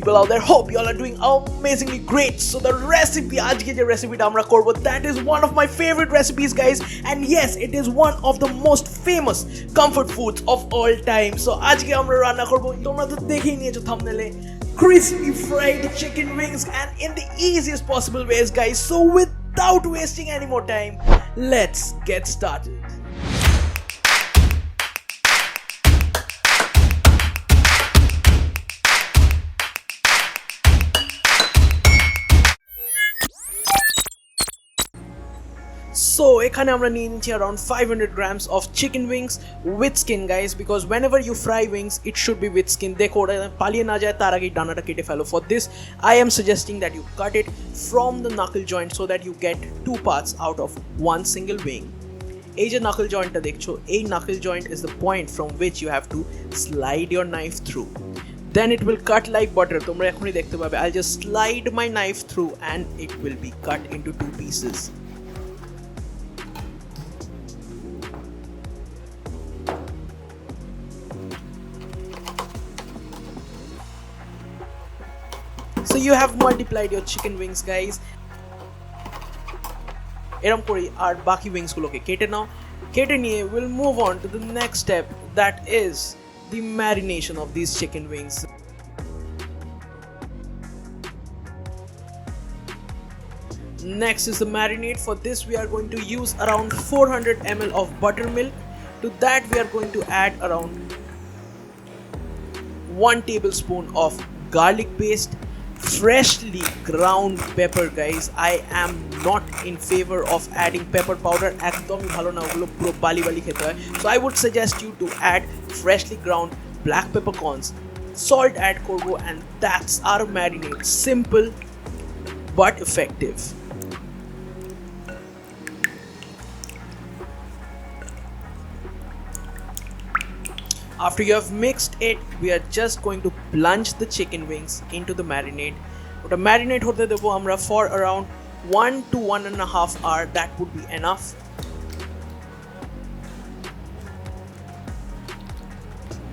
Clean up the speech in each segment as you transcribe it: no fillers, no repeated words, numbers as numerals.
people out there. Hope you all are doing amazingly great. So the recipe, aajke je recipe ta amra korbo, that is one of my favorite recipes, guys. And yes, it is one of the most famous comfort foods of all time. So aajke amra ranna korbo, tomra to dekhei niyecho thumbnail e, crispy fried chicken wings, and in the easiest possible ways, guys. So without wasting any more time, let's get started. So এখানে আমরা নিয়ে নিচ্ছি around 500 grams of chicken wings with skin, guys, because whenever you fry wings it should be with skin. দেখো ওটা পালিয়ে না যায় তার আগেই ডানাটা কেটে ফেলো. For this I am suggesting that you cut it from the knuckle joint so that you get two parts out of one single wing. এই যে knuckle jointটা দেখছো, এই knuckle joint is the point from which you have to slide your knife through. Then it will cut like butter. তোমরা এখনই দেখতে পাবে. I'll just slide my knife through and it will be cut into two pieces. So you have multiplied your chicken wings, guys. এরকম করে আর বাকি wings গুলোকে কেটে নাও. কেটে নিয়ে we'll move on to the next step, that is the marination of these chicken wings. Next is the marinade. For this we are going to use around 400 ml of buttermilk. To that we are going to add around 1 tablespoon of garlic paste, freshly ground pepper, guys. I am not in favor of adding pepper powder. একদমই ভালো না, ওগুলো পুরো বালি বালি খেতে হয়. So I would suggest you to add freshly ground black peppercorns. Salt add করবো, and that's our marinade. Simple but effective. After you have mixed it, we are just going to plunge the chicken wings into the marinade. Ota marinate hote debo amra for around 1 to 1.5 hours. That would be enough.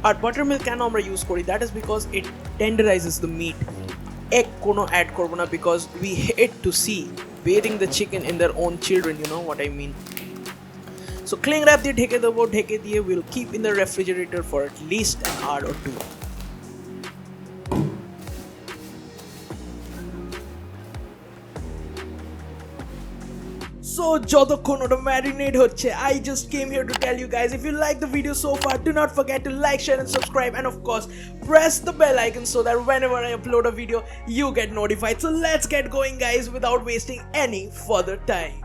Our buttermilk can আমরা use kori, that is because it tenderizes the meat. Egg kono add korbo na because we hate to see bathing the chicken in their own children, you know what I mean. So cling wrap দিয়ে ঢেকে দেবো. ঢেকে দিয়ে we'll keep in the refrigerator for at least an hour or two. So যতক্ষণ ওটা marinate হচ্ছে, I just came here to tell you guys, if you like the video so far, do not forget to like, share and subscribe, and of course press the bell icon so that whenever I upload a video you get notified. So let's get going, guys, without wasting any further time.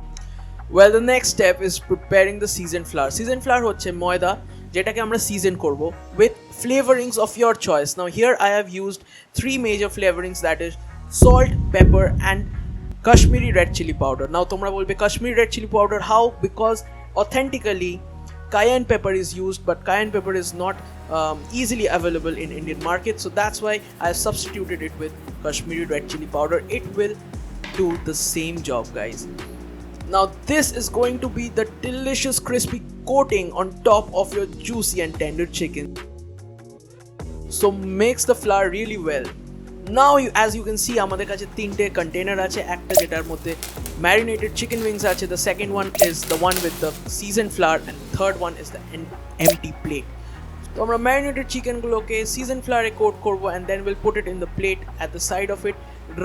Well, the next step is preparing the seasoned flour. Seasoned flour হচ্ছে ময়দা যেটাকে আমরা season করব with flavorings of your choice. Now here I have used 3 major flavorings, that is salt, pepper and Kashmiri red chili powder. Now তোমরা বলবে Kashmiri red chili powder how? Because authentically cayenne pepper is used, but cayenne pepper is not easily available in Indian market, so that's why I substituted it with Kashmiri red chili powder. It will do the same job, guys. Now this is going to be the delicious crispy coating on top of your juicy and tender chicken. So mix the flour really well. Now as you can see আমাদের কাছে তিনটে container আছে. একটা যেটার মধ্যে marinated chicken wings আছে, the second one is the one with the seasoned flour, and third one is the empty plate. তো আমরা marinated chicken গুলোকে seasoned flour এ coat করব, and then we'll put it in the plate at the side of it.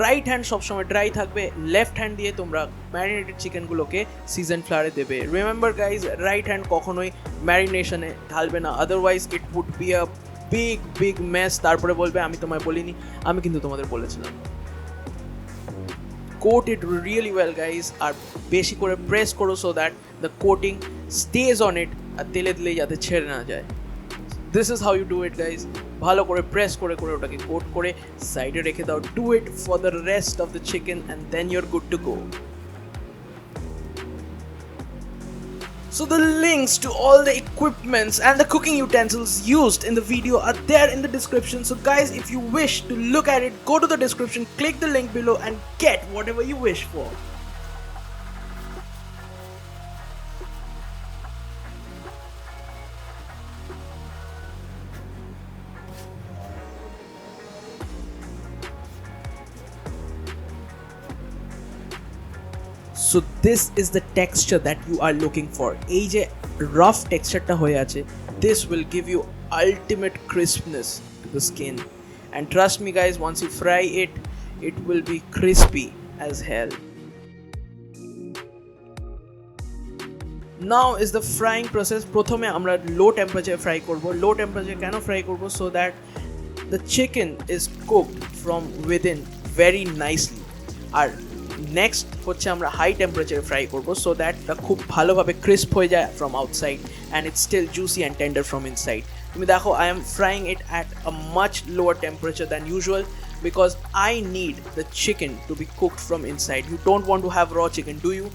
Right hand সবসময় dry থাকবে, left hand দিয়ে তোমরা marinated চিকেনগুলোকে season ফ্লাওয়ারে দেবে. Remember guys, right hand কখনোই ম্যারিনেশনে ঢালবে না, otherwise it would be a big mess. তারপরে বলবে আমি তোমায় বলিনি, আমি কিন্তু তোমাদের বলেছিলাম. Coat it really well, guys, আর বেশি করে প্রেস করো so that the coating stage on it, আর তেলে দিলে যাতে ছেড়ে না যায়. This is how you do it, guys. ভালো করে প্রেস করে করে ওটাকে কোট করে সাইডে রেখে দাও. Do it for the rest of the chicken and then you're good to go. So the links to all the equipments and the cooking utensils used in the video are there in the description. So guys, if you wish to look at it, go to the description, click the link below and get whatever you wish for. So this is the texture that you are looking for. এই যে rough texture টা হয়ে আছে, this will give you ultimate crispness to the skin, and trust me guys, once you fry it, it will be crispy as hell. Now is the frying process. প্রথমে আমরা low temperature fry করব. Low temperature কেন fry করব? So that the chicken is cooked from within very nicely. R next হচ্ছে আমরা high temperature fry করব, so that তা খুব ভালোভাবে crisp হয়ে যায় from outside and it's still juicy and tender from inside. তুমি দেখো, I am frying it at a much lower temperature than usual because I need the chicken to be cooked from inside. You don't want to have raw chicken, do you?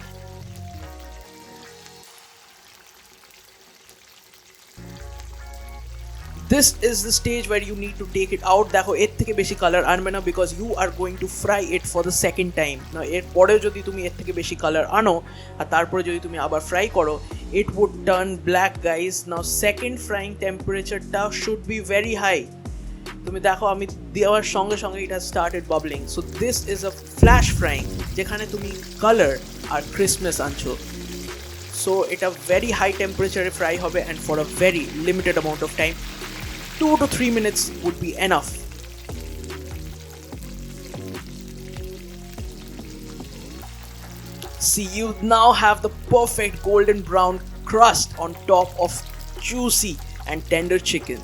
This is the stage where you need to take it out. দেখো এর থেকে বেশি colour আনবে না because you are going to fry it for the second time. Now এর পরেও যদি তুমি এর থেকে বেশি কালার আনো আর তারপরে যদি তুমি আবার ফ্রাই করো, it would turn black guys. Now second frying temperature টা should be very high. তুমি দেখো আমি দেওয়ার সঙ্গে সঙ্গে it has started bubbling. So this is a flash frying যেখানে তুমি কালার আর crispness আনছো. So এটা very high temperature fry হবে and for a very limited amount of time. 2 to 3 minutes would be enough. See, you now have the perfect golden brown crust on top of juicy and tender chicken.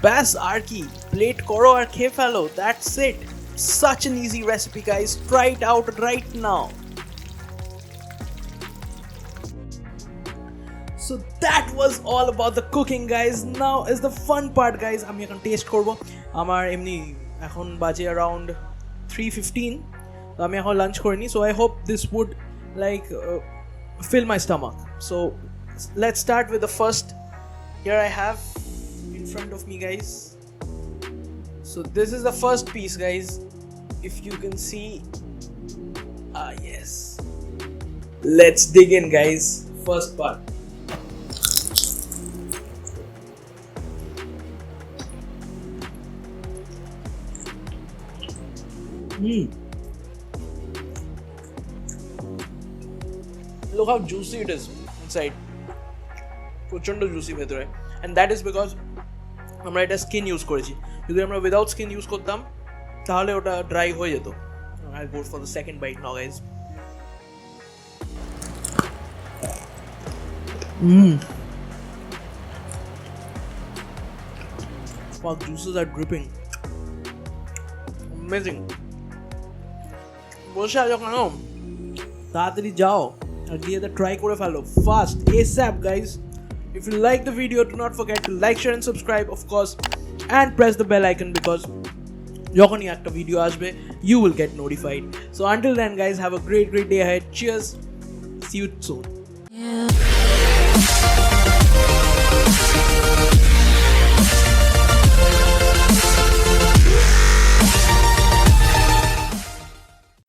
Bas arki, plate koro ar khe felo. That's it. Such an easy recipe guys. Try it out right now. So that was all about the cooking guys. Now is the fun part guys. আমি এখন test করব. আমার এমনি এখন বাজে around 3:15. তো আমি এখন লাঞ্চ করিনি, so I hope this would like fill my stomach. So let's start with the first. Here I have in front of me guys. So this is the first piece guys. If you can see, yes. Let's dig in guys. First part. Look how juicy it is inside. প্রচন্ড juicy ভেতরে, and that is because আমরা এটা skin use করেছি. যদি আমরা without skin use করতাম তাহলে ওটা ড্রাই হয়ে যেত. I'll go for the second bite now guys. Wow, juices are dripping. Amazing. বসে আছো কেন? তাড়াতাড়ি যাও আর গিয়ে ট্রাই করে ফেলো fast ASAP guys. If you like the video, do not forget to like, share and subscribe of course, and press the bell icon because যখনই একটা video আসবে you will get notified. So until then guys, have a great day ahead. Cheers. See you soon.